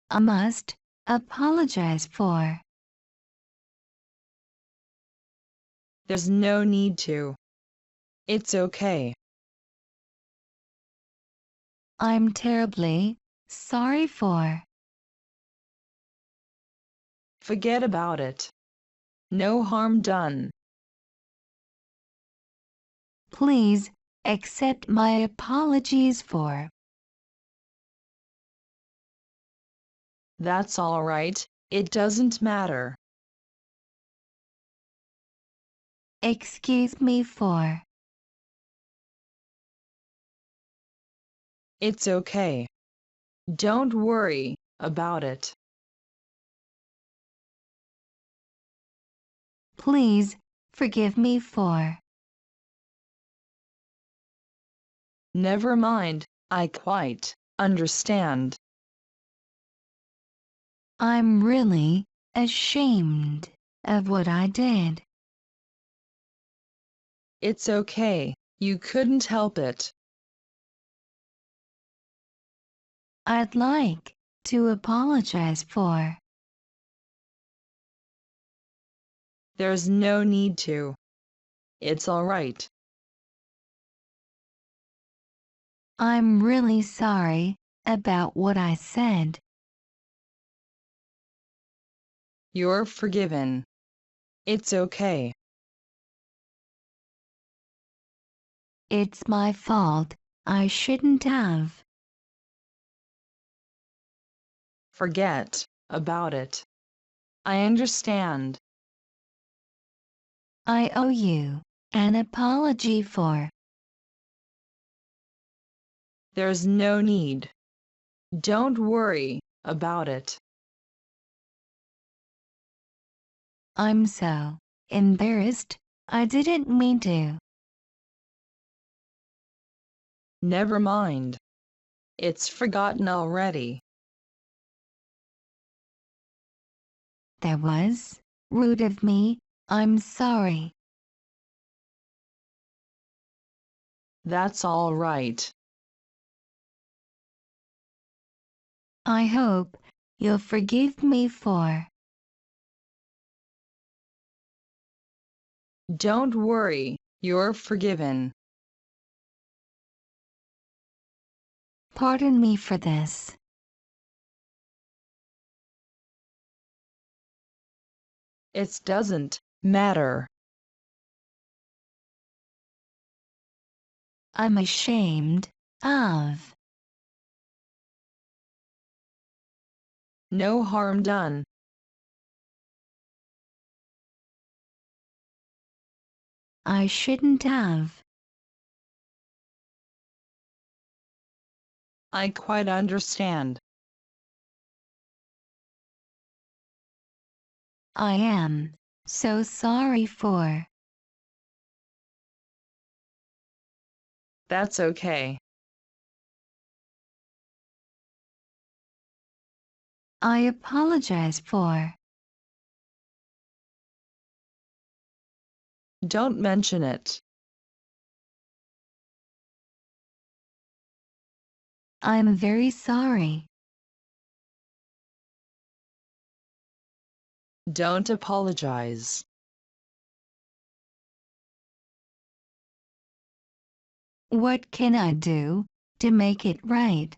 I must apologize for. There's no need to. It's okay. I'm terribly sorry for. Forget about it. No harm done. Please accept my apologies for. That's all right, it doesn't matter. Excuse me for. It's okay. Don't worry about it. Please forgive me for. Never mind, I quite understand. I'm really ashamed of what I did. It's okay, you couldn't help it. I'd like to apologize for. There's no need to. It's all right. I'm really sorry about what I said. You're forgiven. It's okay. It's my fault. I shouldn't have. Forget about it. I understand. I owe you an apology for. There's no need. Don't worry about it. I'm so embarrassed. I didn't mean to. Never mind. It's forgotten already. That was rude of me. I'm sorry. That's all right. I hope you'll forgive me for. Don't worry, you're forgiven. Pardon me for this. It doesn't matter. I'm ashamed of. No harm done. I shouldn't have. I quite understand. I am so sorry for. That's okay. I apologize for. Don't mention it. I'm very sorry. Don't apologize. What can I do to make it right?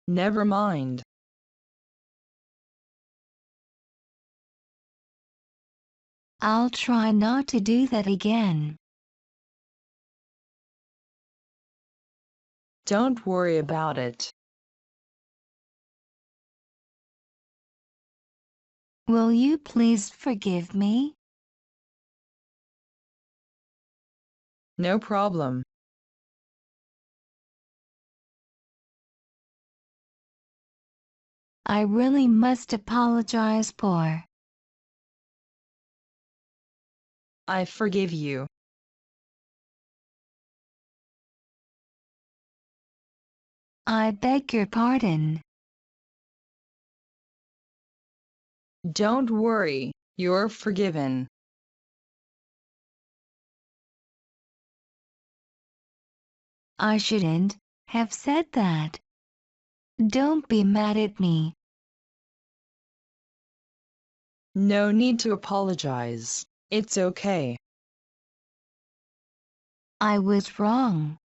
Never mind. I'll try not to do that again. Don't worry about it. Will you please forgive me? No problem. I really must apologize for. I forgive you. I beg your pardon. Don't worry, you're forgiven. I shouldn't have said that. Don't be mad at me. No need to apologize. It's okay. I was wrong.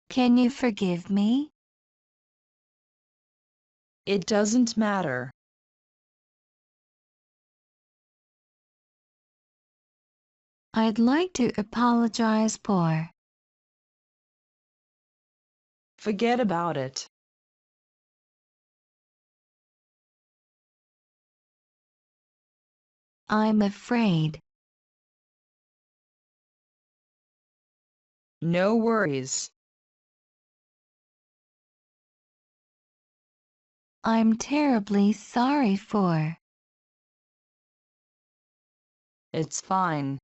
Can you forgive me? It doesn't matter. I'd like to apologize for. Forget about it. I'm afraid. No worries. I'm terribly sorry for. It's fine.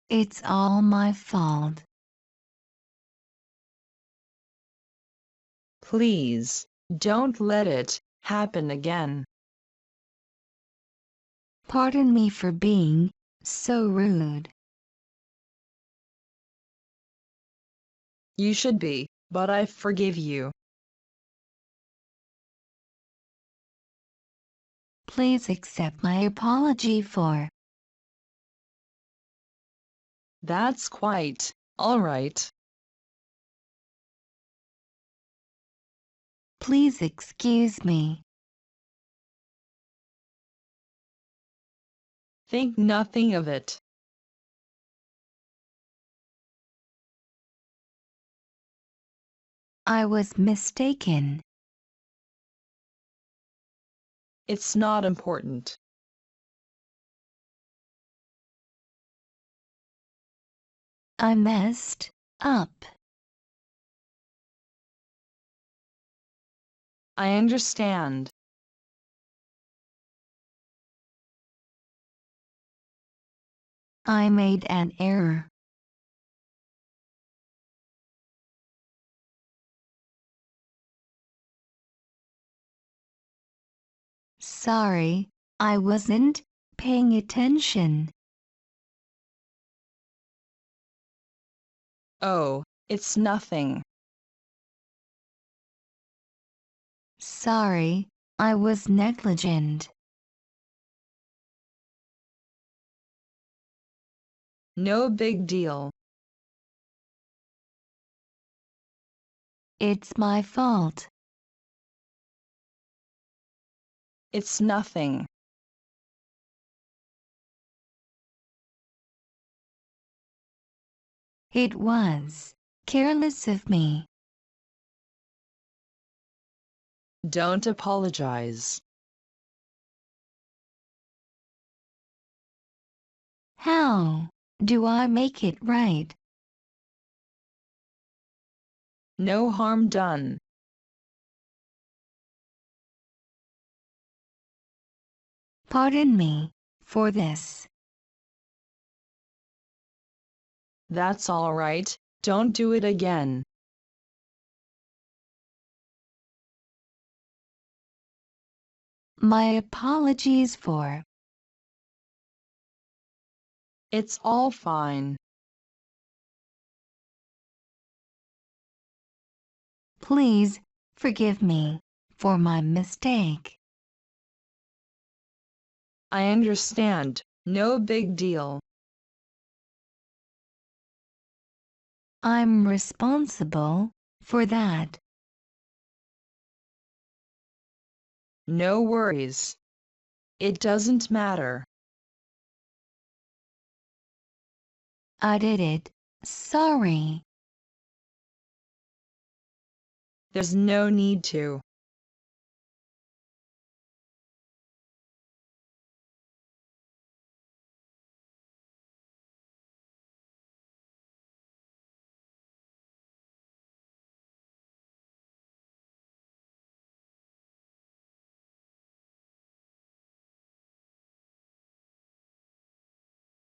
It's all my fault. Please, don't let it happen again. Pardon me for being so rude. You should be, but I forgive you. Please accept my apology for. That's quite all right. Please excuse me. Think nothing of it. I was mistaken. It's not important. I messed up. I understand. I made an error. Sorry, I wasn't paying attention. Oh, it's nothing. Sorry, I was negligent. No big deal. It's my fault. It's nothing. It was careless of me. Don't apologize. How do I make it right? No harm done. Pardon me for this. That's all right. Don't do it again. My apologies for. It's all fine. Please forgive me for my mistake. I understand. No big deal. I'm responsible for that. No worries. It doesn't matter. I did it. Sorry. There's no need to.